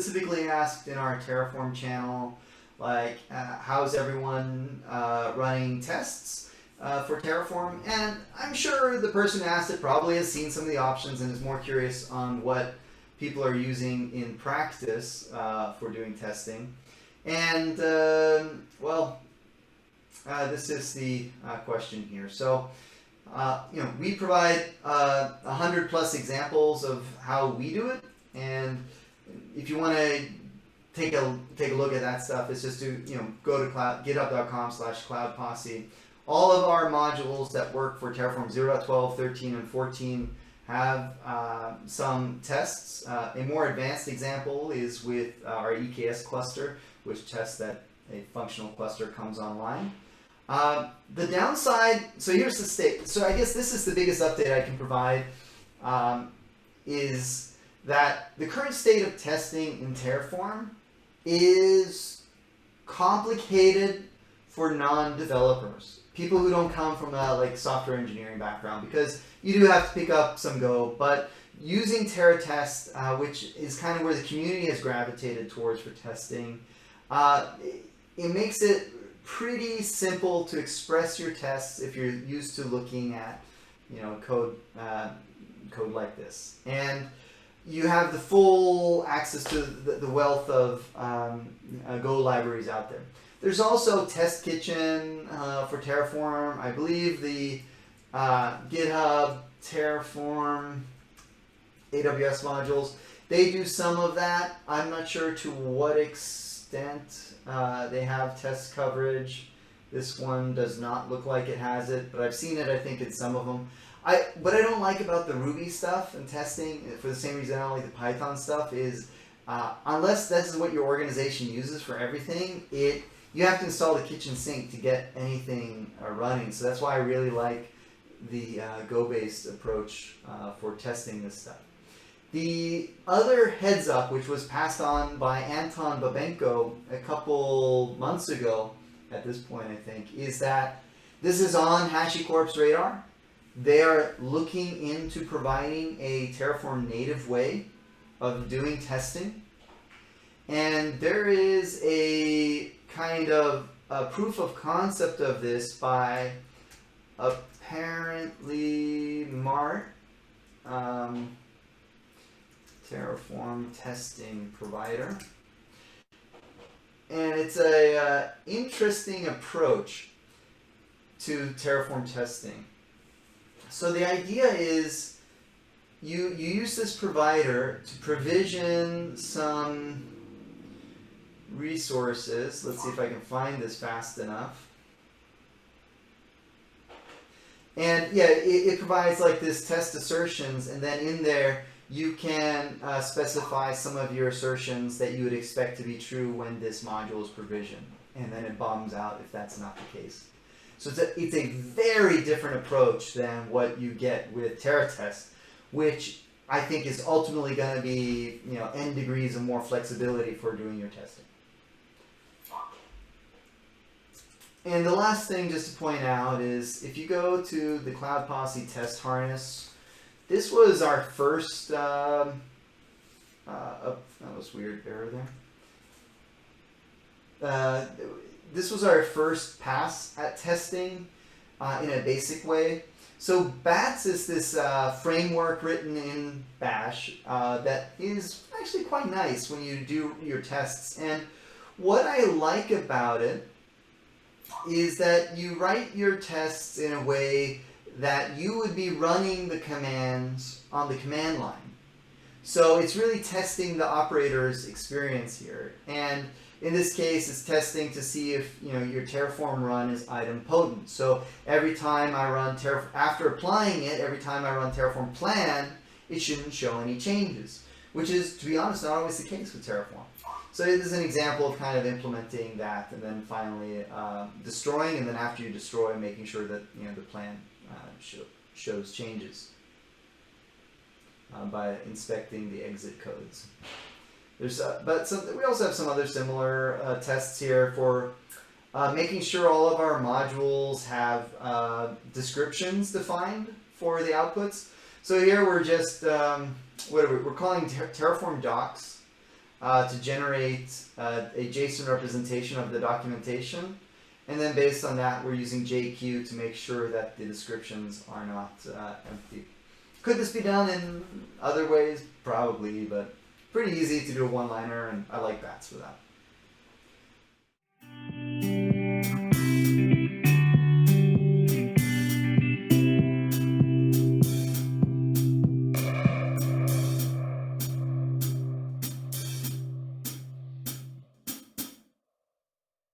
specifically asked in our Terraform channel, like, how's everyone running tests for Terraform? And I'm sure the person who asked it probably has seen some of the options and is more curious on what people are using in practice for doing testing. And, well, this is the question here. So, we provide 100+ examples of how we do it, and if you want to take a look at that stuff, it's just to go to github.com/cloudposse. All of our modules that work for Terraform 0.12, 13, and 14 have some tests. A more advanced example is with our EKS cluster, which tests that a functional cluster comes online. The downside, so here's the state. So I guess this is the biggest update I can provide, is that the current state of testing in Terraform is complicated for non-developers, people who don't come from a software engineering background, because you do have to pick up some Go, but using Terratest, which is kind of where the community has gravitated towards for testing, it makes it pretty simple to express your tests if you're used to looking at code like this, and you have the full access to the wealth of Go libraries out there. There's also Test Kitchen for Terraform. I believe the GitHub, Terraform, AWS modules, they do some of that. I'm not sure to what extent they have test coverage. This one does not look like it has it, but I've seen it, I think, in some of them. What I don't like about the Ruby stuff and testing, for the same reason I don't like the Python stuff, is unless this is what your organization uses for everything, you have to install the kitchen sink to get anything running. So that's why I really like the Go-based approach for testing this stuff. The other heads up, which was passed on by Anton Babenko a couple months ago, at this point I think, is that this is on HashiCorp's radar. They are looking into providing a Terraform Native way of doing testing. And there is a kind of a proof of concept of this by apparently Mart, Terraform testing provider. And it's a interesting approach to Terraform testing. So the idea is you use this provider to provision some resources. Let's see if I can find this fast enough. And yeah, it provides like this test assertions, and then in there you can specify some of your assertions that you would expect to be true when this module is provisioned, and then it bombs out if that's not the case. So it's a very different approach than what you get with Terratest, which I think is ultimately going to be n degrees of more flexibility for doing your testing. And the last thing just to point out is if you go to the Cloud Posse test harness, this was our first, that was weird error there. This was our first pass at testing in a basic way. So BATS is this framework written in Bash that is actually quite nice when you do your tests. And what I like about it is that you write your tests in a way that you would be running the commands on the command line. So it's really testing the operator's experience here. And in this case, it's testing to see if your Terraform run is idempotent. So every time I run after applying it, every time I run Terraform plan, it shouldn't show any changes, which is, to be honest, not always the case with Terraform. So this is an example of kind of implementing that, and then finally destroying, and then after you destroy, making sure that the plan shows changes by inspecting the exit codes. There's, we also have some other similar tests here for making sure all of our modules have descriptions defined for the outputs. So here we're just, we're calling Terraform docs. to generate a JSON representation of the documentation. And then based on that, we're using JQ to make sure that the descriptions are not empty. Could this be done in other ways? Probably, but pretty easy to do a one-liner, and I like bats for that.